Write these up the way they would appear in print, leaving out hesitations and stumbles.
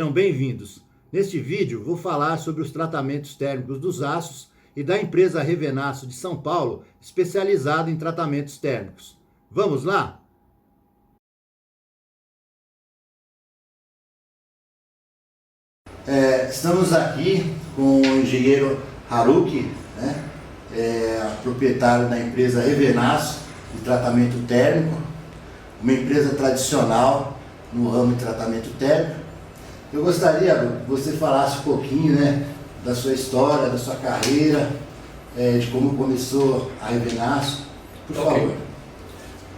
Sejam bem-vindos. Neste vídeo vou falar sobre os tratamentos térmicos dos aços e da empresa Revenaço de São Paulo, especializada em tratamentos térmicos. Vamos lá? Estamos aqui com o engenheiro Haruki, proprietário da empresa Revenaço de tratamento térmico, uma empresa tradicional no ramo de tratamento térmico. Eu gostaria que você falasse um pouquinho, da sua história, da sua carreira, de como começou a Revenaço, por favor.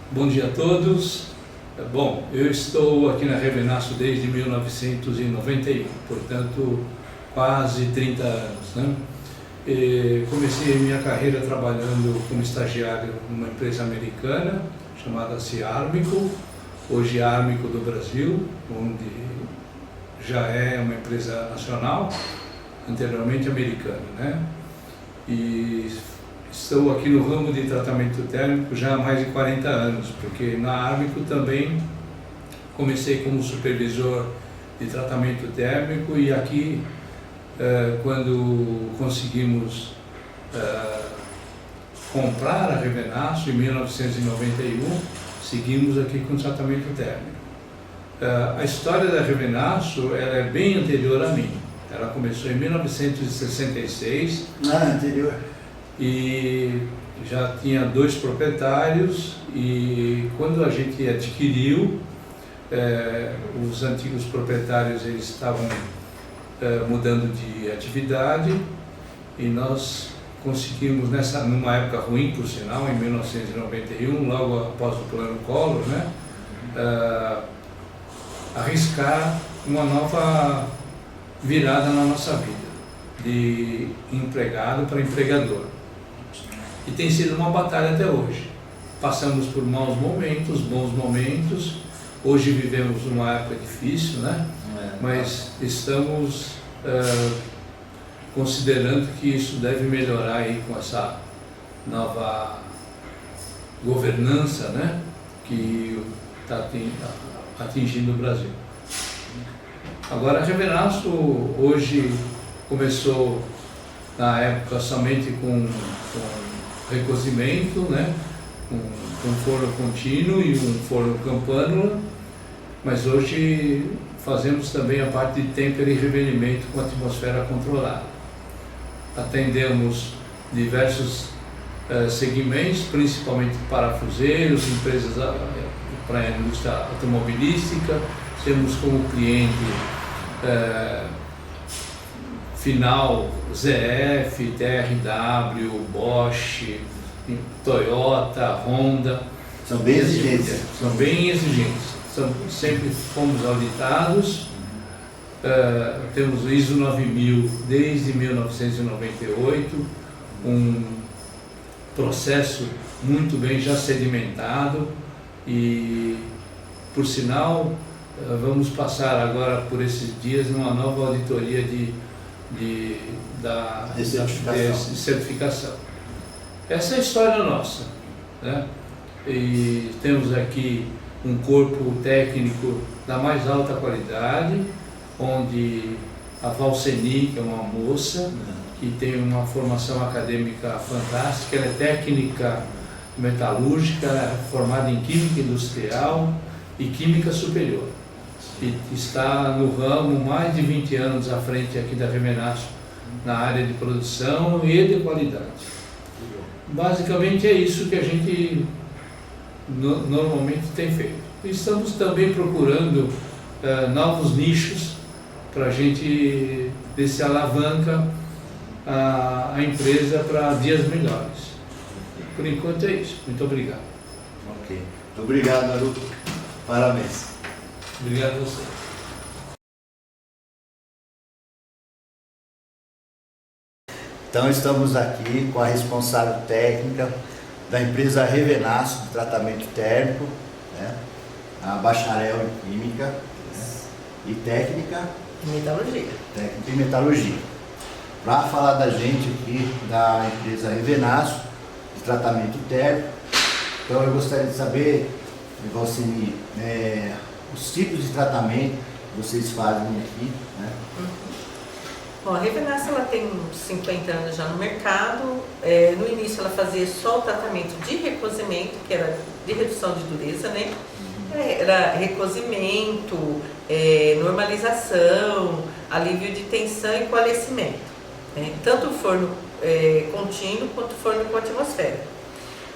Bom dia a todos. Bom, eu estou aqui na Revenaço desde 1991, portanto quase 30 anos, comecei minha carreira trabalhando como estagiário numa empresa americana chamada Armico, hoje Armico do Brasil, onde já é uma empresa nacional, anteriormente americana, E estou aqui no ramo de tratamento térmico já há mais de 40 anos, porque na Armico também comecei como supervisor de tratamento térmico e aqui, quando conseguimos comprar a Revenaço em 1991, seguimos aqui com tratamento térmico. A história da Revenaço ela é bem anterior a mim. Ela começou em 1966. Anterior. E já tinha 2 proprietários e quando a gente adquiriu, os antigos proprietários eles estavam mudando de atividade e nós conseguimos, numa época ruim, por sinal, em 1991, logo após o plano Collor, arriscar uma nova virada na nossa vida, de empregado para empregador. E tem sido uma batalha até hoje. Passamos por maus momentos, bons momentos. Hoje vivemos uma época difícil, Mas estamos considerando que isso deve melhorar aí com essa nova governança, que está atingindo o Brasil. Agora, a Revenaço hoje começou na época somente com recozimento, com forno contínuo e um forno campânula, mas hoje fazemos também a parte de têmpera e revelhamento com atmosfera controlada. Atendemos diversos segmentos, principalmente parafuseiros, empresas para a indústria automobilística. Temos como cliente final ZF, TRW, Bosch, Toyota, Honda. São bem exigentes. São bem exigentes. Sempre fomos auditados. Temos o ISO 9000 desde 1998, um processo muito bem já sedimentado e, por sinal, vamos passar agora por esses dias numa nova auditoria de certificação. Essa é a história nossa, E temos aqui um corpo técnico da mais alta qualidade, onde a Valceni, que é uma moça que tem uma formação acadêmica fantástica, ela é técnica metalúrgica, formada em química industrial e química superior. E está no ramo mais de 20 anos à frente aqui da Revenaço, na área de produção e de qualidade. Basicamente é isso que a gente normalmente tem feito. Estamos também procurando novos nichos para a gente ver se alavanca a empresa para dias melhores. Por enquanto é isso. Muito obrigado. Ok. Muito obrigado, Haruki. Parabéns. Obrigado a você. Então estamos aqui com a responsável técnica da empresa Revenaço de tratamento térmico, a bacharel em Química e Técnica e Metalurgia. Para falar da gente aqui da empresa Revenaço de tratamento térmico, então eu gostaria de saber, Valceni, os tipos de tratamento vocês fazem aqui, né? Bom, a Revenace ela tem uns 50 anos já no mercado. No início ela fazia só o tratamento de recozimento, que era de redução de dureza, né? Era recozimento, normalização, alívio de tensão e coalescimento, né? Tanto o forno contínuo quanto o forno com atmosfera.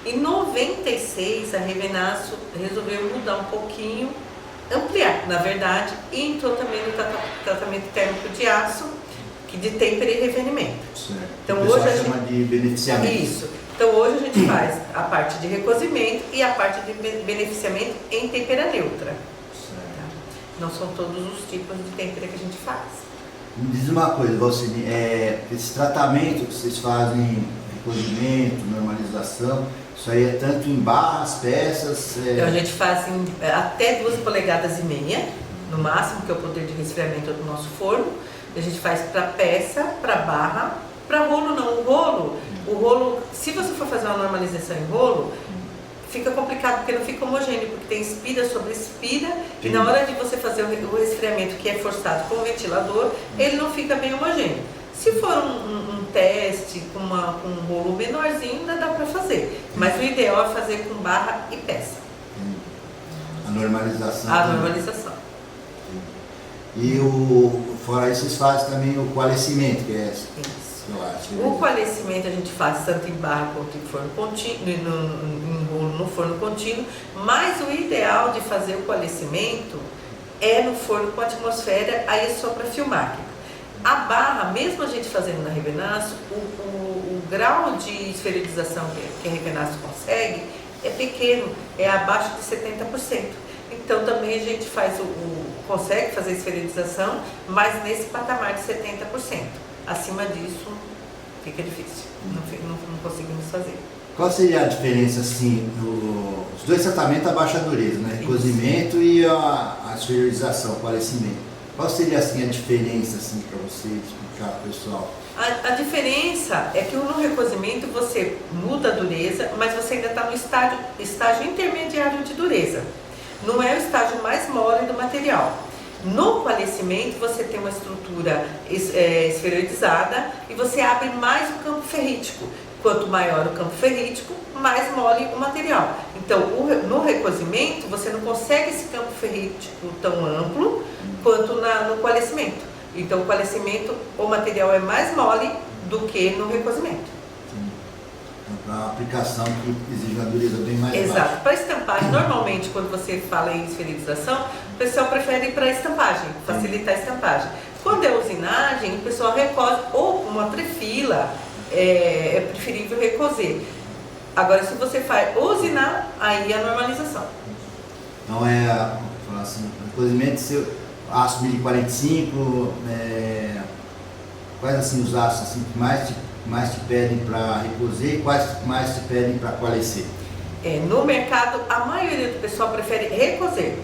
Em 96 a Revenace resolveu mudar um pouquinho, ampliar, na verdade, e entrou também no tratamento térmico de aço, que de têmpera e revenimento. Certo. Então, o pessoal hoje a chama de beneficiamento. Isso. Então hoje a gente faz a parte de recozimento e a parte de beneficiamento em têmpera neutra. Certo. Não são todos os tipos de têmpera que a gente faz. Me diz uma coisa, Valcine, esse tratamento que vocês fazem, recozimento, normalização, isso aí é tanto em barras, peças? Então a gente faz até 2,5 polegadas, no máximo, que é o poder de resfriamento do nosso forno. A gente faz para peça, para barra, para rolo não. O rolo, se você for fazer uma normalização em rolo, fica complicado porque não fica homogêneo, porque tem espira sobre espira, e na hora de você fazer o resfriamento, que é forçado com o ventilador, ele não fica bem homogêneo. Se for um teste com um rolo menorzinho, ainda dá para fazer, mas o ideal é fazer com barra e peça. A normalização. A normalização. E fora isso, vocês fazem também o coalescimento, que é Isso. eu acho. O coalescimento a gente faz tanto em barra quanto em forno contínuo, em rolo no forno contínuo, mas o ideal de fazer o coalescimento é no forno com atmosfera, aí é só para filmar. A barra, mesmo a gente fazendo na Revenace, o grau de esferilização que a Revenace consegue é pequeno, é abaixo de 70%. Então também a gente consegue fazer a esferilização, mas nesse patamar de 70%. Acima disso fica difícil, não conseguimos fazer. Qual seria a diferença, assim, os dois tratamentos a baixa dureza, né? Recozimento e a esferilização, o coalescimento. Qual seria, assim, a diferença, assim, para você explicar para o pessoal? A diferença é que no recozimento você muda a dureza, mas você ainda está no estágio intermediário de dureza. Não é o estágio mais mole do material. No coalescimento você tem uma estrutura esferoidizada e você abre mais o campo ferrítico. Quanto maior o campo ferrítico, mais mole o material. Então, no recozimento você não consegue esse campo ferrítico tão amplo quanto no coalescimento. Então, o coalescimento, o material é mais mole do que no recozimento. Para uma aplicação que exige uma dureza bem mais baixa. Exato. Para estampagem, normalmente quando você fala em esferilização, o pessoal prefere ir para a estampagem, facilitar a estampagem. Quando é usinagem, o pessoal recosa, ou uma trefila, é preferível recozer. Agora, se você faz usinar, aí é a normalização. Então vamos falar assim, recozimento, aço 1045, quais assim os aços assim, que mais te pedem para recozer e quais mais te pedem para coalescer? No mercado, a maioria do pessoal prefere recozer.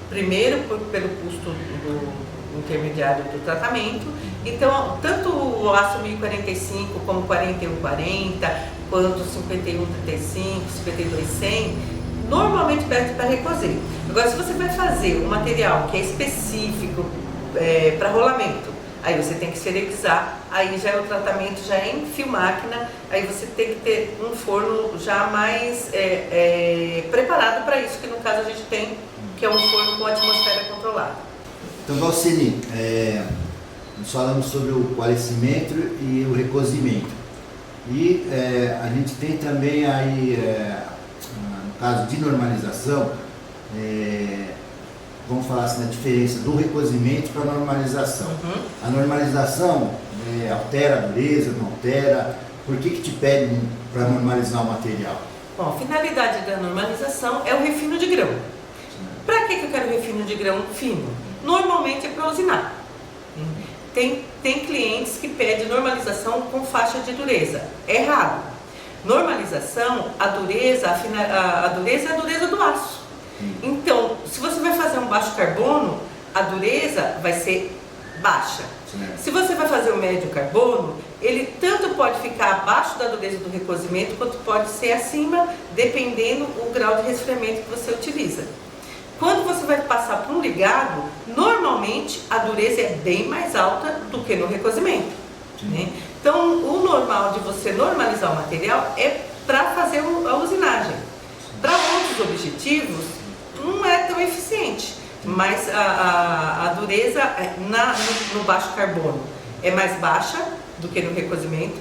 Primeiro, pelo custo do intermediário do tratamento. Então, tanto o aço 1045 como 4140, quanto 5135, 52100, normalmente pede para recozer. Agora, se você vai fazer um material que é específico para rolamento, aí você tem que esferilizar, aí já é o tratamento já é em fio máquina, aí você tem que ter um forno já mais preparado para isso, que no caso a gente tem, que é um forno com atmosfera controlada. Então, Valcine, nós falamos sobre o coalescimento e o recozimento. E a gente tem também aí, no caso de normalização, vamos falar assim, a diferença do recozimento para a normalização. A normalização altera a dureza, não altera? Por que te pedem para normalizar o material? Bom, a finalidade da normalização é o refino de grão. Para que eu quero refino de grão fino? Normalmente é para usinar. Tem clientes que pedem normalização com faixa de dureza. É raro. Normalização, a dureza é a dureza do aço. Então, se você vai fazer um baixo carbono, a dureza vai ser baixa. Se você vai fazer um médio carbono, ele tanto pode ficar abaixo da dureza do recozimento, quanto pode ser acima, dependendo do grau de resfriamento que você utiliza. Quando você vai passar para um ligado, normalmente a dureza é bem mais alta do que no recozimento, né? Então, o normal de você normalizar o material é para fazer a usinagem. Para outros objetivos, não é tão eficiente, mas a dureza no baixo carbono é mais baixa do que no recozimento,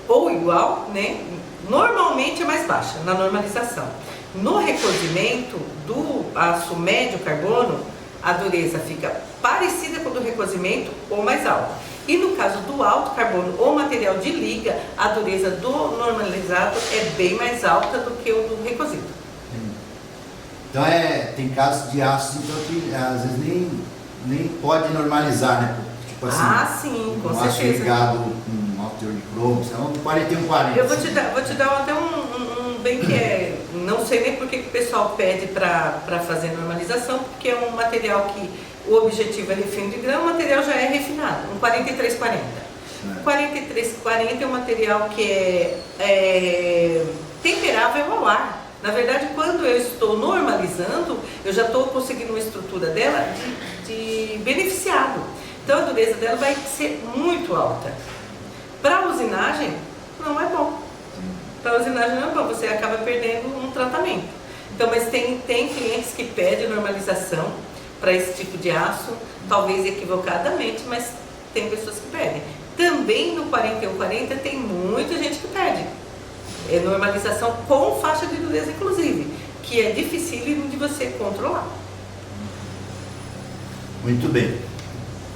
ou igual, né? Normalmente é mais baixa na normalização. No recozimento do aço médio carbono, a dureza fica parecida com a do recozimento ou mais alta. E no caso do alto carbono ou material de liga, a dureza do normalizado é bem mais alta do que o do recozido. Então tem casos de aços então, que às vezes nem pode normalizar, né? Tipo assim, sim, com aço certeza. ligado com alto teor de cromo, senão 4140. Eu vou te dar até um bem que não sei nem por que o pessoal pede para fazer normalização, porque é um material que o objetivo é refino de grão, o material já é refinado, um 4340. O 4340 é um material que é temperável ao ar. Na verdade, quando eu estou normalizando, eu já estou conseguindo uma estrutura dela de beneficiado. Então a dureza dela vai ser muito alta. Para usinagem, não é bom. Para usinagem não é bom, você acaba perdendo um tratamento. Então, mas tem clientes que pedem normalização para esse tipo de aço, talvez equivocadamente, mas tem pessoas que pedem. Também no 4140 tem muita gente que pede. É normalização com faixa de dureza, inclusive, que é dificílimo de você controlar. Muito bem.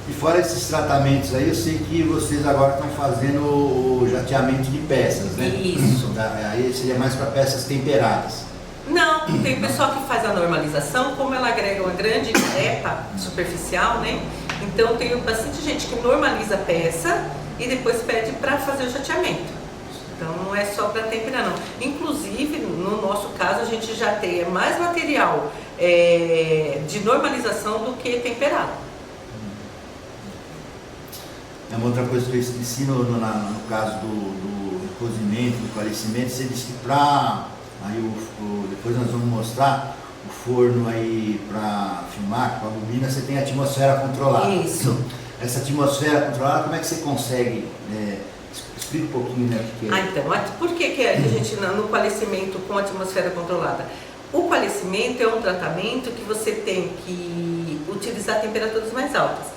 E fora esses tratamentos aí, eu sei que vocês agora estão fazendo o jateamento de peças, né? Isso. Aí seria mais para peças temperadas. Não, tem pessoal que faz a normalização, como ela agrega uma grande EPA superficial, né? Então tem bastante gente que normaliza a peça e depois pede para fazer o jateamento. Então não é só para temperar não. Inclusive, no nosso caso, a gente jateia mais material de normalização do que temperado. É uma outra coisa que eu esqueci no caso do cozimento, do falecimento, você disse que depois nós vamos mostrar o forno aí para filmar, com a bobina, você tem a atmosfera controlada. Isso. Essa atmosfera controlada, como é que você consegue... Explica um pouquinho, né, o que é. Então, por que a gente no falecimento com atmosfera controlada? O falecimento é um tratamento que você tem que utilizar temperaturas mais altas.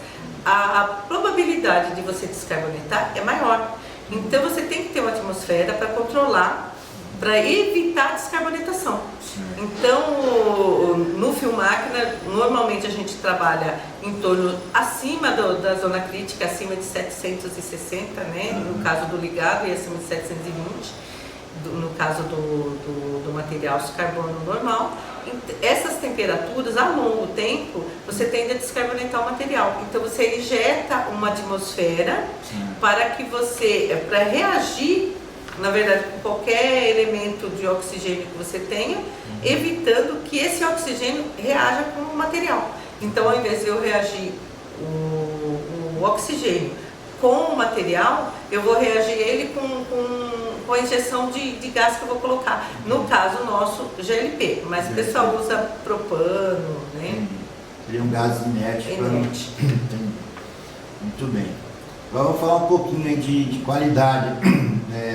A probabilidade de você descarbonetar é maior. Então você tem que ter uma atmosfera para controlar, para evitar a descarbonetação. Então, no Filmáquina, normalmente a gente trabalha em torno, acima da zona crítica, acima de 760, né? No caso do ligado, e acima de 720, no caso do material de carbono normal. Essas temperaturas, a longo tempo, você tende a descarbonetar o material. Então, você injeta uma atmosfera para reagir, na verdade, com qualquer elemento de oxigênio que você tenha, evitando que esse oxigênio reaja com o material. Então, ao invés de eu reagir o oxigênio com o material, eu vou reagir ele com a injeção de gás que eu vou colocar. No caso nosso, GLP, mas o pessoal usa propano, né? Seria um gás inerte. Inerte. Muito bem. Agora vamos falar um pouquinho aí de qualidade.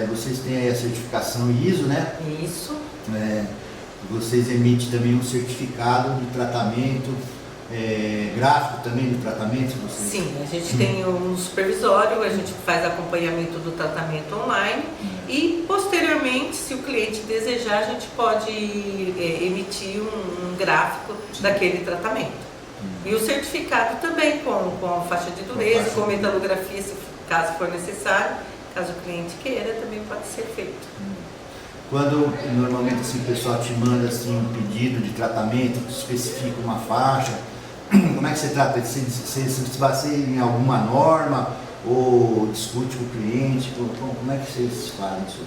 Vocês têm aí a certificação ISO, né? Isso. Vocês emitem também um certificado de tratamento, gráfico também do tratamento? Vocês... Sim, a gente tem um supervisório, a gente faz acompanhamento do tratamento online e posteriormente, se o cliente desejar, a gente pode emitir um gráfico daquele tratamento. E o certificado também com a faixa de dureza, com metalografia, se caso for necessário, caso o cliente queira, também pode ser feito. Quando normalmente assim, o pessoal te manda assim, um pedido de tratamento, especifica uma faixa, como é que você trata? Você se baseia em alguma norma ou discute com o cliente? Como é que vocês fazem isso?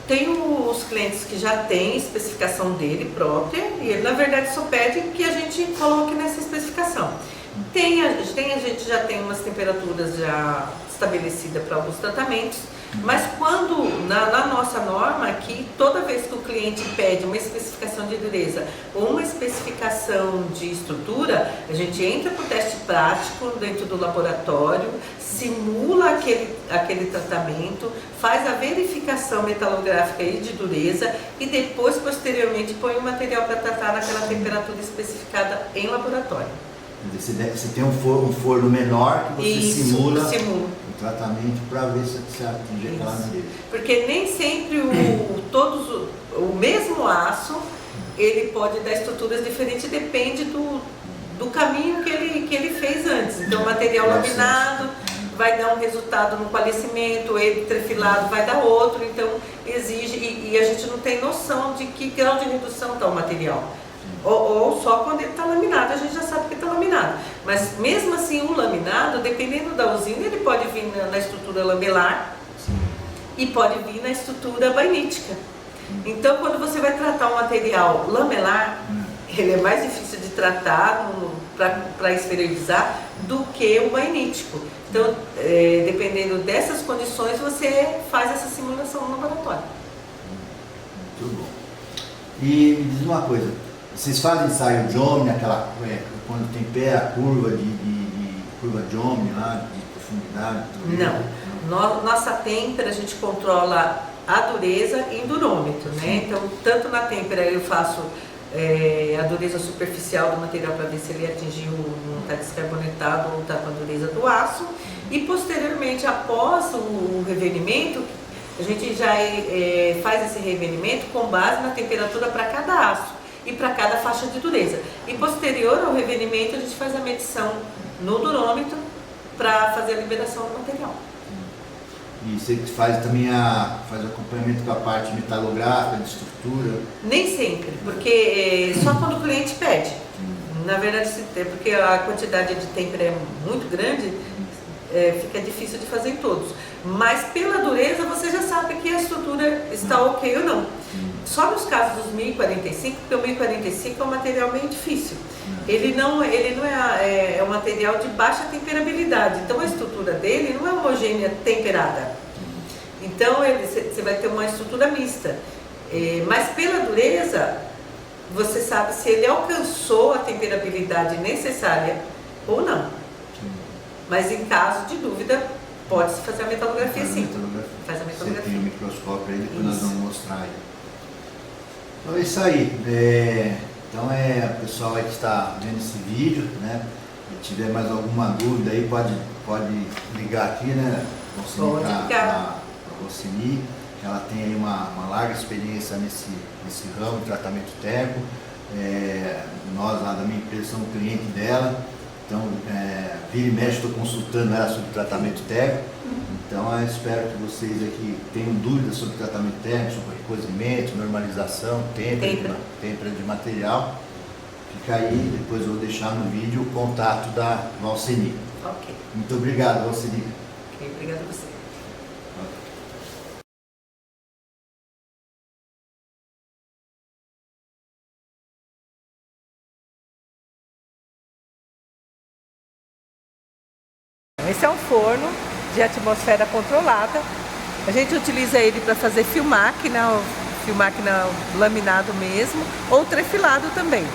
Tem os clientes que já têm especificação dele própria e ele, na verdade, só pede que a gente coloque nessa especificação. A gente já tem umas temperaturas já estabelecida para alguns tratamentos, mas quando, na nossa norma aqui, toda vez que o cliente pede uma especificação de dureza ou uma especificação de estrutura, a gente entra para o teste prático dentro do laboratório, simula aquele tratamento, faz a verificação metalográfica e de dureza e depois, posteriormente, põe o material para tratar naquela temperatura especificada em laboratório. Você tem um forno menor que você simula o tratamento para ver se atinge aquela medida. Porque nem sempre o mesmo aço ele pode dar estruturas diferentes, depende do caminho que ele fez antes. Então, o material laminado vai dar um resultado no coalescimento, ele trefilado vai dar outro, então exige, e a gente não tem noção de que grau de redução está o material. Ou só quando ele está laminado, a gente já sabe que está laminado. Mas mesmo assim, o laminado, dependendo da usina, ele pode vir na estrutura lamelar e pode vir na estrutura bainítica. Então, quando você vai tratar um material lamelar, ele é mais difícil de tratar para esferoidizar do que o bainítico. Então, dependendo dessas condições, você faz essa simulação no laboratório. Muito bom. E me diz uma coisa, vocês fazem ensaio de Omni, quando tem pé, a curva curva de Omni lá, de profundidade? Não. Nossa têmpera, a gente controla a dureza em durômetro, né? Então, tanto na têmpera eu faço a dureza superficial do material para ver se ele atingiu, não está descarbonatado ou está com a dureza do aço. E posteriormente, após o revenimento, a gente já faz esse revenimento com base na temperatura para cada aço e para cada faixa de dureza. E posterior ao revenimento, a gente faz a medição no durômetro para fazer a liberação do material. E você faz também faz acompanhamento com a parte metalográfica, de estrutura? Nem sempre, porque só quando o cliente pede. Na verdade, porque a quantidade de têmpera é muito grande, fica difícil de fazer em todos. Mas pela dureza você já sabe que a estrutura está ok ou não. Só nos casos dos 1045, porque o 1045 é um material bem difícil. Ele não é um material de baixa temperabilidade, então a estrutura dele não é homogênea temperada. Então você vai ter uma estrutura mista. Mas pela dureza, você sabe se ele alcançou a temperabilidade necessária ou não. Mas em caso de dúvida, pode-se fazer a metalografia sim. Faz a metalografia. Você tem o microscópio aí, depois nós vamos mostrar aí. Então é isso aí. Então o pessoal aí que está vendo esse vídeo, né? Se tiver mais alguma dúvida aí, pode ligar aqui, né? Para Ocini. Ela tem aí uma larga experiência nesse ramo de tratamento térmico. Nós lá da minha empresa somos cliente dela. Então, vira e mexe, estou consultando ela sobre tratamento térmico. Então, eu espero que vocês aqui tenham dúvidas sobre tratamento térmico, sobre recozimento, normalização, têmpera de material. Fica aí, depois eu vou deixar no vídeo o contato da Valceni. Ok. Muito obrigado, Valceni. Ok, obrigado a você. Esse é um forno de atmosfera controlada. A gente utiliza ele para fazer fio máquina laminado mesmo, ou trefilado também.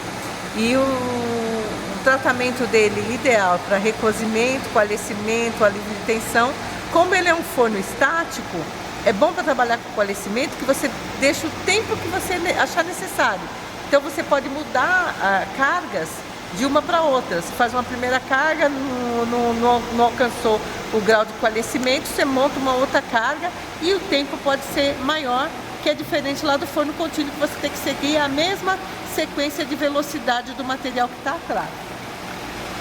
E o tratamento dele ideal para recozimento, coalescimento, alívio de tensão. Como ele é um forno estático, é bom para trabalhar com coalescimento que você deixa o tempo que você achar necessário. Então você pode mudar cargas de uma para outra. Você faz uma primeira carga, não alcançou o grau de coalescimento, você monta uma outra carga e o tempo pode ser maior, que é diferente lá do forno contínuo, que você tem que seguir a mesma sequência de velocidade do material que está atrás.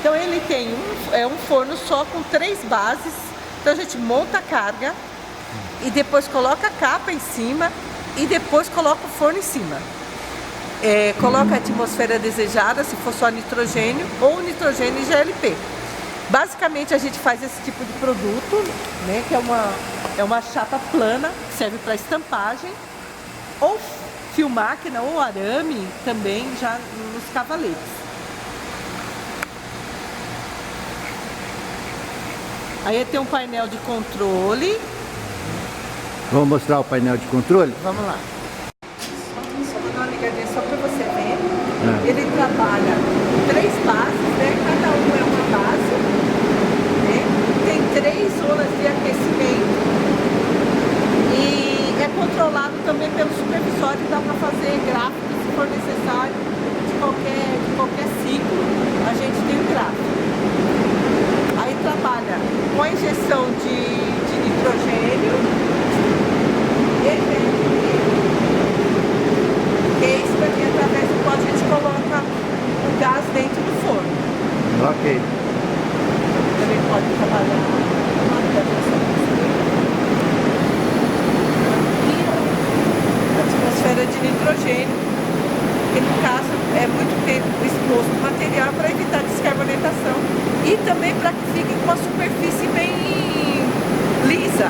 Então ele tem um forno só com 3 bases. Então a gente monta a carga e depois coloca a capa em cima e depois coloca o forno em cima. Coloca a atmosfera desejada, se for só nitrogênio, ou nitrogênio e GLP. Basicamente a gente faz esse tipo de produto, né, que é uma chapa plana, que serve para estampagem, ou fio máquina ou arame também já nos cavaletes. Aí tem um painel de controle. Vamos mostrar o painel de controle? Vamos lá. Só vou dar uma ligadinha só para você ver. Ele trabalha com 3 bases, né? Cada um é uma base, né? Tem 3 zonas de aquecimento e é controlado também pelo supervisor e dá para fazer gráficos se for necessário de qualquer ciclo. A gente tem um gráfico. Aí trabalha com a injeção de nitrogênio. Esse daqui, através do qual a gente coloca o gás dentro do forno. Ok. Também pode trabalhar uma atmosfera de nitrogênio, que no caso é muito tempo exposto ao material para evitar descarbonatação e também para que fique com uma superfície bem lisa.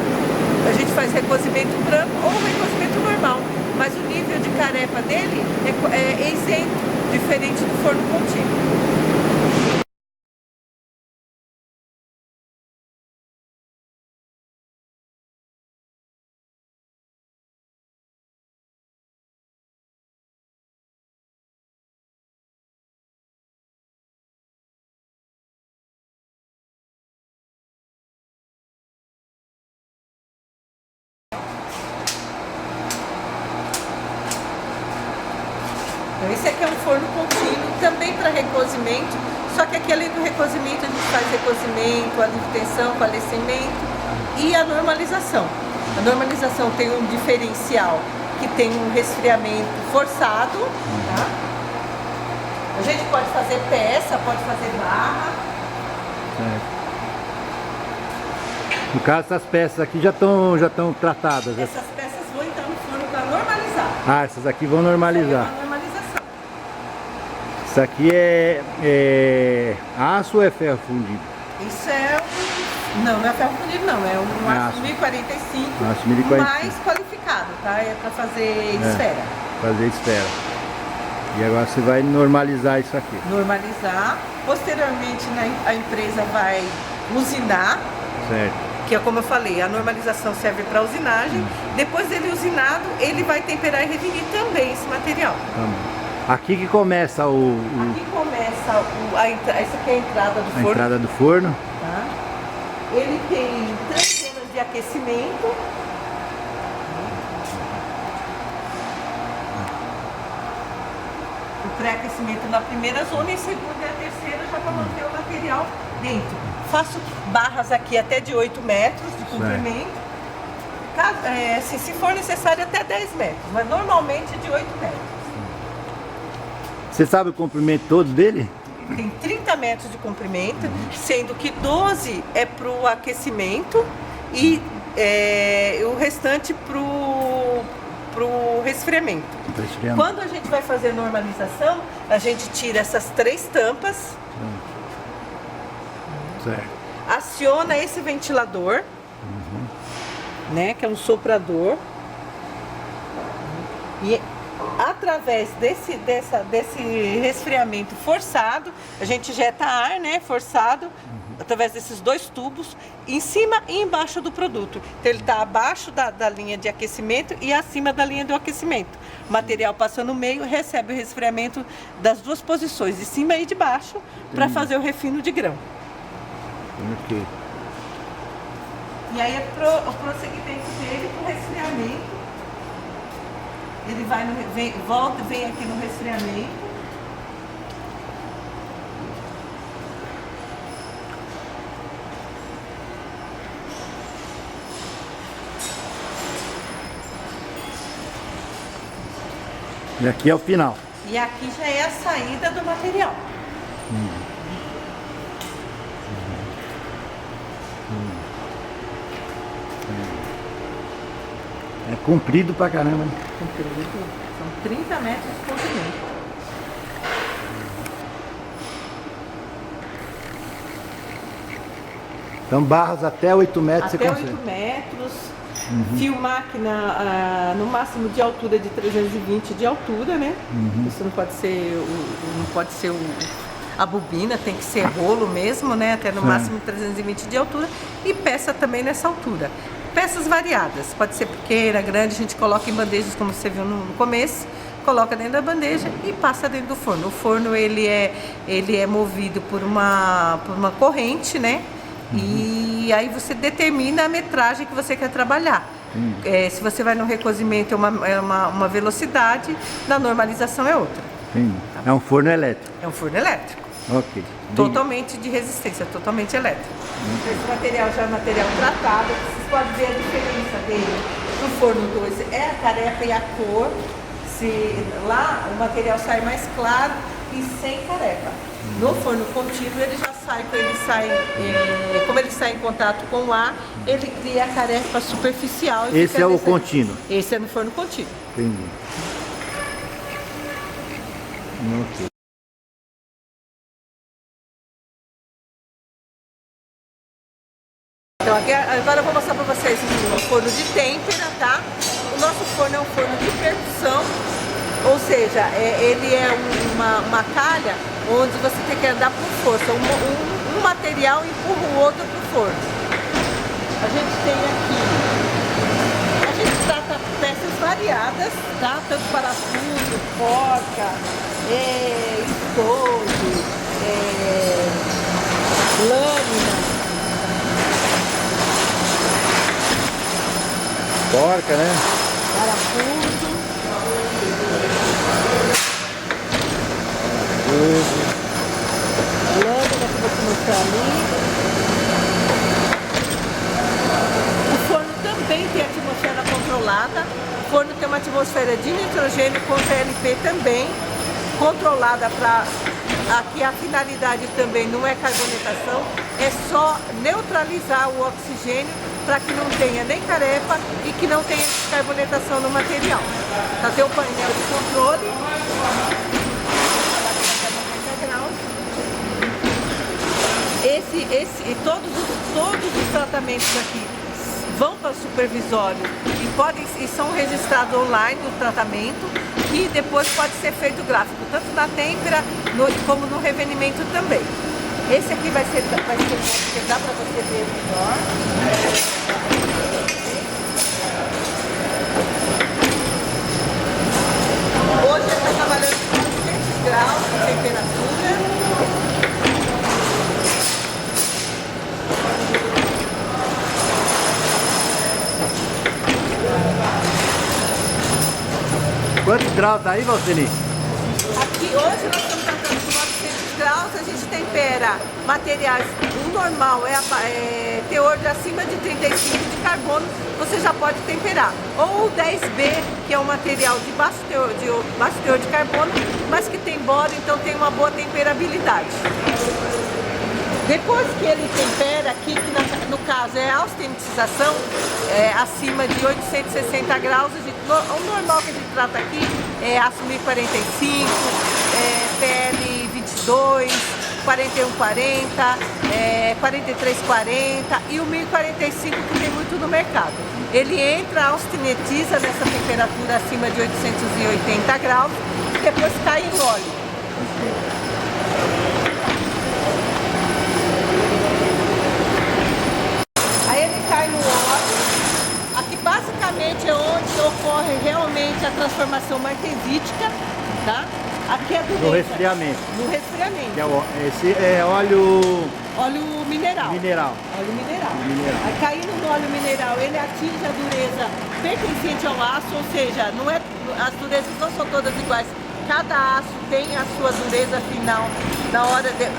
A gente faz recozimento branco ou recozimento normal, mas o nível de carepa dele é isento, diferente do forno contínuo. Então, esse aqui é um forno contínuo, também para recozimento, só que aqui além do recozimento a gente faz recozimento, alívio de tensão, falecimento e a normalização. A normalização tem um diferencial que tem um resfriamento forçado, tá? A gente pode fazer peça, pode fazer barra. Certo. No caso, essas peças aqui já estão tratadas. Essas peças vão entrar no forno para normalizar. Ah, essas aqui vão normalizar. Isso é uma normalização. Isso aqui é aço ou é ferro fundido? Isso é não é ferro fundido não, é um aço 1045, aço 1045 mais qualificado, tá? É para fazer esfera. Fazer esfera. E agora você vai normalizar isso aqui. Normalizar. Posteriormente a empresa vai usinar. Certo. Que é como eu falei, a normalização serve para usinagem. Depois dele usinado, ele vai temperar e revinir também esse material. Aqui que começa Aqui começa essa aqui é a entrada do forno. A entrada do forno. Tá? Ele tem 3 zonas de aquecimento. O pré-aquecimento na primeira zona e segunda e a terceira já para manter o material dentro. Faço barras aqui até de 8 metros de comprimento. Se for necessário até 10 metros, mas normalmente de 8 metros. Você sabe o comprimento todo dele? Tem 30 metros de comprimento, sendo que 12 é para o aquecimento e o restante para o resfriamento. Quando a gente vai fazer normalização, a gente tira essas 3 tampas, certo. Aciona esse ventilador, né, que é um soprador, e através desse resfriamento forçado, a gente injeta ar, né, forçado, através desses 2 tubos, em cima e embaixo do produto. Então ele está abaixo da linha de aquecimento e acima da linha do aquecimento. O material passa no meio, recebe o resfriamento das 2 posições, de cima e de baixo, para fazer o refino de grão. Okay. E aí o prosseguimento dele com o resfriamento. Ele vai volta e vem aqui no resfriamento. E aqui é o final. E aqui já é a saída do material. É comprido pra caramba, né? Comprido. São 30 metros de comprimento. Então barras até 8 metros até você consegue. 8 metros. Fio máquina no máximo de altura de 320 de altura, né? Isso não pode ser A bobina tem que ser rolo mesmo, né? Até no máximo 320 de altura. E peça também nessa altura. Peças variadas, pode ser pequena, grande, a gente coloca em bandejas, como você viu no começo, coloca dentro da bandeja e passa dentro do forno. O forno ele é movido por uma corrente, né? E aí você determina a metragem que você quer trabalhar. Se você vai no recozimento é uma velocidade, na normalização é outra. Tá. É um forno elétrico. É um forno elétrico. Ok. Totalmente de resistência, totalmente elétrico. Esse material já é material tratado, vocês podem ver a diferença dele no forno 2, é a carepa e a cor. Lá o material sai mais claro e sem carepa. No forno contínuo ele já sai, como ele sai em contato com o ar, ele cria a carepa superficial. Esse é o contínuo? Esse é no forno contínuo. Entendi. Ok. Então agora eu vou mostrar para vocês o forno de têmpera, tá? O nosso forno é um forno de percussão, ou seja, ele é uma calha onde você tem que andar por força. Um material empurra o outro para o forno. A gente tem aqui, a gente trata peças variadas, tá? Tanto parafuso, porca, estojo, lâmina. Porca, né? Parafuso. Lâmina que eu vou te mostrar ali. O forno também tem atmosfera controlada. O forno tem uma atmosfera de nitrogênio com GLP também, controlada para... Aqui a finalidade também não é carbonatação, é só neutralizar o oxigênio para que não tenha nem carepa e que não tenha descarbonatação no material. Então tem o painel de controle. Todos os tratamentos aqui vão para o supervisório e são registrados online no tratamento e depois pode ser feito gráfico, tanto na têmpera como no revenimento também. Esse aqui vai ser que dá para você ver melhor. Hoje ele está trabalhando com 200 graus de temperatura. Quantos graus tá aí, Valceni? Aqui hoje nós estamos tratando com 900 graus, a gente tempera materiais, o normal é teor de acima de 35 de carbono, você já pode temperar. Ou o 10B, que é um material de baixo teor de carbono, mas que tem boro, então tem uma boa temperabilidade. Depois que ele tempera, aqui que no caso é austenitização, acima de 860 graus, o normal que a gente trata aqui é aço 1045, PL 22, 4140, 4340 e o 1045 que tem muito no mercado. Ele entra, austenitiza nessa temperatura acima de 880 graus e depois cai em óleo. Cai no óleo. Aqui basicamente é onde ocorre realmente a transformação martesítica, tá? Aqui é a dureza. No resfriamento. No resfriamento. Esse é óleo... Óleo mineral. Óleo mineral. Aí caindo no óleo mineral, ele atinge a dureza pertencente ao aço, ou seja, as durezas não são todas iguais. Cada aço tem a sua dureza final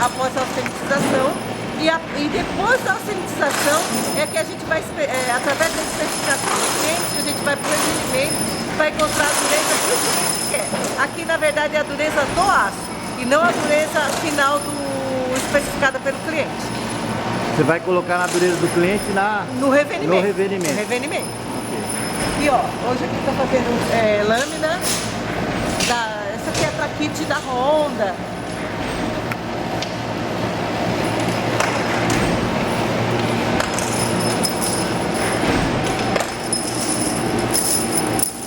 após a austenitização. E depois da austenitização é que a gente vai, através da especificação do cliente, a gente vai para o requerimento, vai encontrar a dureza que o cliente quer. Aqui, na verdade, é a dureza do aço e não a dureza final especificada pelo cliente. Você vai colocar na dureza do cliente no revenimento. No revenimento. E ó, hoje aqui está fazendo lâmina, essa aqui é para kit da Honda.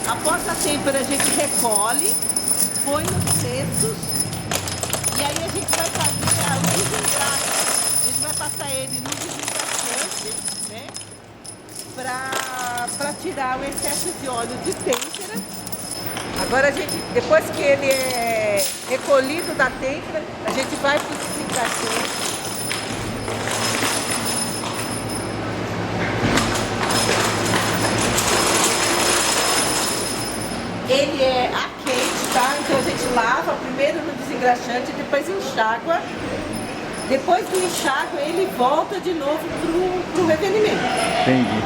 Após a têmpera a gente recolhe, põe nos cestos E aí a gente vai fazer o desengraxe. A gente vai passar ele no desengraxante, né? Para tirar o excesso de óleo de têmpera. Agora a gente, depois que ele é recolhido da têmpera, a gente vai para o desengraxante. Ele é a quente, tá? Então a gente lava primeiro no desengraxante, depois enxágua. Depois do enxágua, ele volta de novo pro revenimento. Entendi.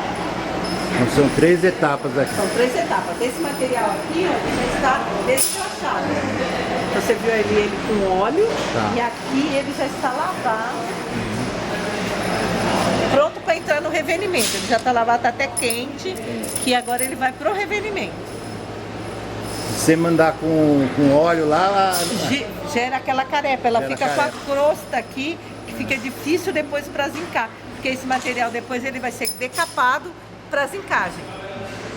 Então são 3 etapas aqui. São 3 etapas. Esse material aqui, ó, ele já está descrachado. Então você viu ele com óleo, tá. E aqui ele já está lavado. Pronto para entrar no revenimento. Ele já está lavado, está até quente, que agora ele vai pro revenimento. Se você mandar com óleo lá... Gera aquela carepa, ela Gera fica carepa. com a crosta aqui, que fica difícil depois para zincar, porque esse material depois ele vai ser decapado para zincagem.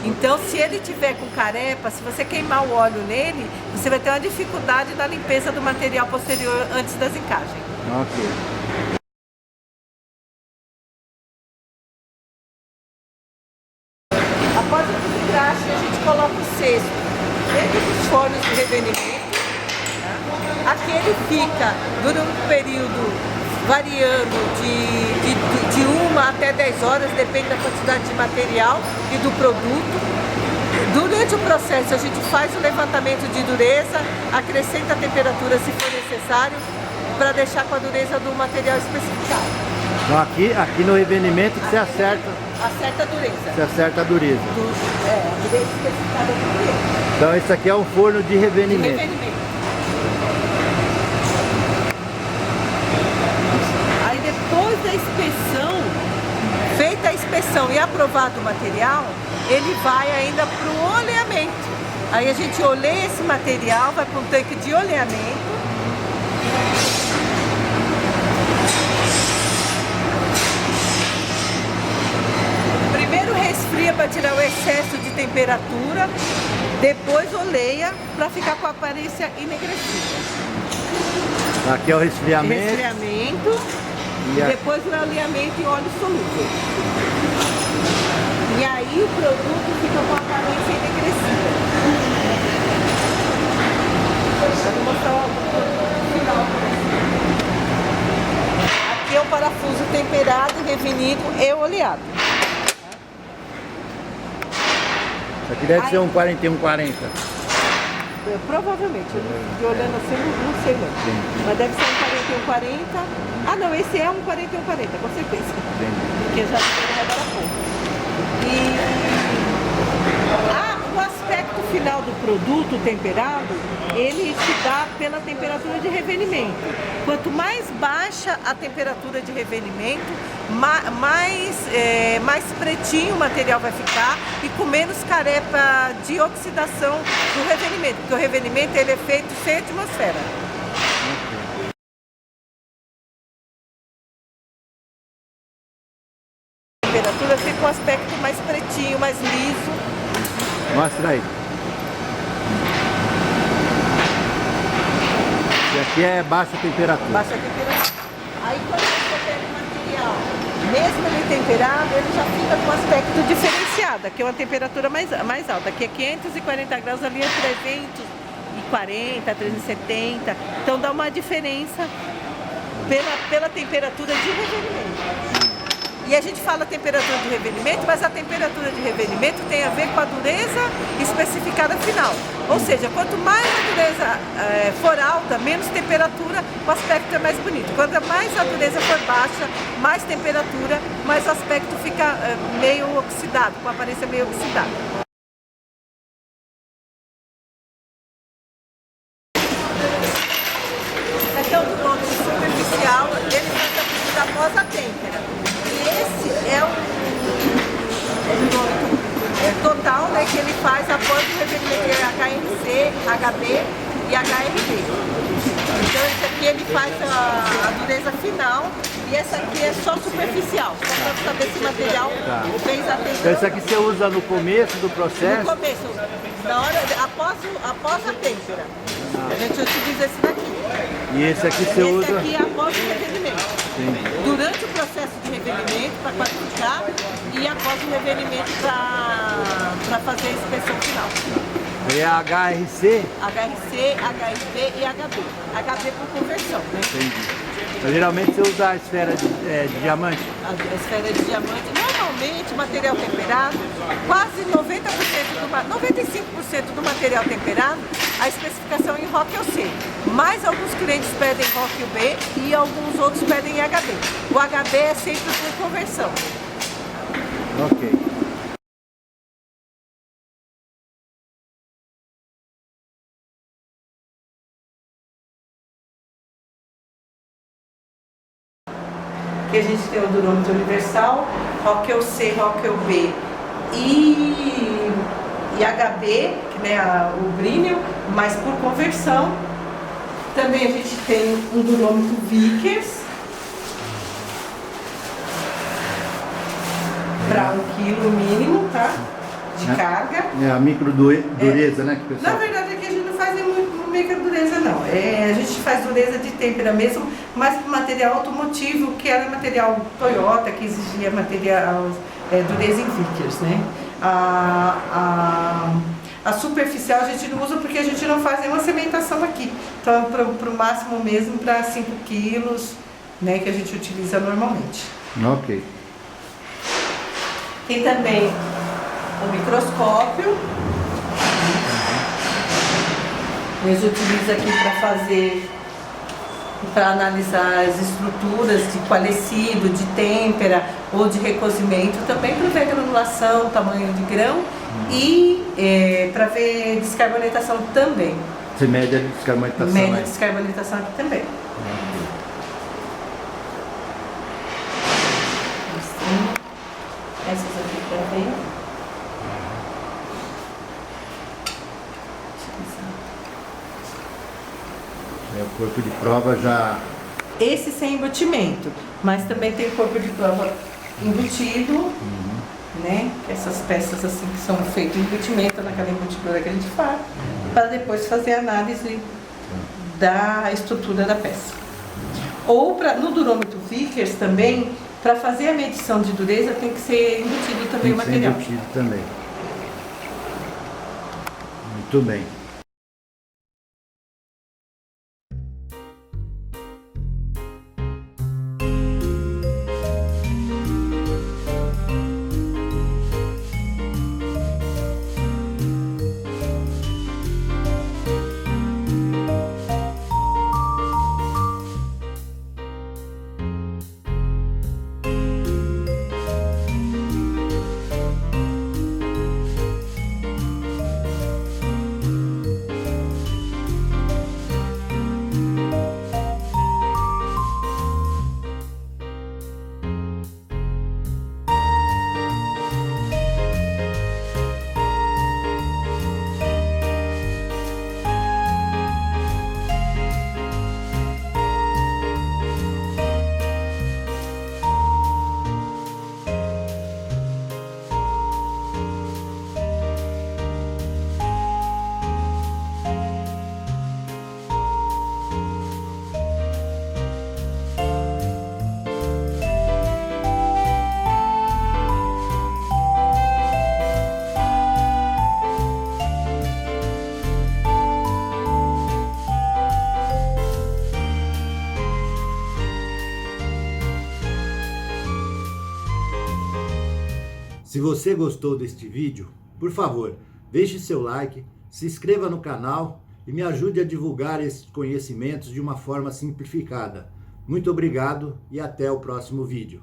Então, se ele tiver com carepa, se você queimar o óleo nele, você vai ter uma dificuldade na limpeza do material posterior antes da zincagem. Ok. Após o desengraxe, a gente coloca o cesto dentro dos fornos de revenimento. Tá? Aqui ele fica durante um período variando de 1 até 10 horas, depende da quantidade de material e do produto. Durante o processo a gente faz o levantamento de dureza, acrescenta a temperatura se for necessário, para deixar com a dureza do material especificado. Então aqui no revenimento você acerta a dureza. Você acerta a dureza. A dureza especificada do dureza. Então esse aqui é um forno de revenimento. Aí depois da inspeção, feita a inspeção e aprovado o material, ele vai ainda para o oleamento. Aí a gente oleia esse material, vai para um tanque de oleamento. Primeiro resfria para tirar o excesso de temperatura, depois oleia para ficar com a aparência enegrecida. Aqui é o resfriamento. E depois o oleamento em óleo solúvel. E aí o produto fica com a aparência enegrecida. Vou mostrar o produto final. Aqui é o parafuso temperado, revenido e oleado. Isso aqui deve ser um 4140. Provavelmente, de olhando assim, não sei não. Mas deve ser um 4140. Ah não, esse é um 4140, com certeza. Porque já foi agora há pouco. O aspecto final do produto temperado, ele se dá pela temperatura de revenimento. Quanto mais baixa a temperatura de revenimento, mais pretinho o material vai ficar e com menos carepa de oxidação do revenimento, porque o revenimento ele é feito sem atmosfera. A temperatura fica um aspecto mais pretinho, mais liso. Mostra aí. E aqui é baixa temperatura. Baixa temperatura. Aí quando você pega o material, mesmo ele temperado, ele já fica com um aspecto diferenciado. Aqui é uma temperatura mais alta. Aqui é 540 graus, ali é 340, 370. Então dá uma diferença pela temperatura de revenimento. E a gente fala temperatura de revenimento, mas a temperatura de revenimento tem a ver com a dureza especificada final. Ou seja, quanto mais a dureza for alta, menos temperatura, o aspecto é mais bonito. Quanto mais a dureza for baixa, mais temperatura, mais o aspecto fica meio oxidado, com a aparência meio oxidada. Esse aqui é o ponto superficial, ele faz a medida após a têmpera. Esse é o total, né, que ele faz após o revenimento de HNC, HB e HRB. Então esse aqui ele faz a dureza final e essa aqui é só superficial, só para saber se o material fez a têmpera. Então esse aqui você usa no começo do processo? No começo, na hora, após a têmpera. A gente utiliza esse daqui. E esse aqui você Esse usa... aqui é após o revelimento. Sim. Durante o processo de revelimento, para qualificar, e após o revelimento para fazer a inspeção final. É HRC? HRC, HRB e HB. HB por conversão, né? Entendi. Mas, geralmente você usa a esfera de diamante? A esfera de diamante, normalmente material temperado, quase 95% do material temperado, a especificação em ROC ou C. Mas alguns clientes pedem ROC B e alguns outros pedem HB. O HB é sempre por conversão. Ok. Que a gente tem o durômetro universal, ROC ou C, ROC ou B e HB, né, o brímio, mas por conversão. Também a gente tem um durômetro Vickers para 1 kg mínimo, tá? De carga. É a micro dureza, né? Que o pessoal... Na verdade aqui a gente não faz muito micro dureza não. A gente faz dureza de têmpera mesmo, mas para material automotivo, que era material Toyota, que exigia material dureza em Vickers, né? A superficial a gente não usa porque a gente não faz nenhuma cimentação aqui. Então para o máximo mesmo para 5 quilos, né, que a gente utiliza normalmente. Ok. Tem também o microscópio. A gente utiliza aqui para analisar as estruturas de coalescido, de têmpera ou de recozimento, também para ver granulação, tamanho de grão e para ver descarbonatação também. Você mede a descarbonatação? Mede a descarbonatação aqui também. Essas aqui para ver. O corpo de prova já... Esse sem embutimento, mas também tem corpo de prova embutido, né? Essas peças assim que são feitas embutimento naquela embutidora que a gente faz, para depois fazer a análise da estrutura da peça. Ou no durômetro Vickers também, para fazer a medição de dureza tem que ser embutido também o material. Tem que ser embutido também. Muito bem. Se você gostou deste vídeo, por favor, deixe seu like, se inscreva no canal e me ajude a divulgar esses conhecimentos de uma forma simplificada. Muito obrigado e até o próximo vídeo.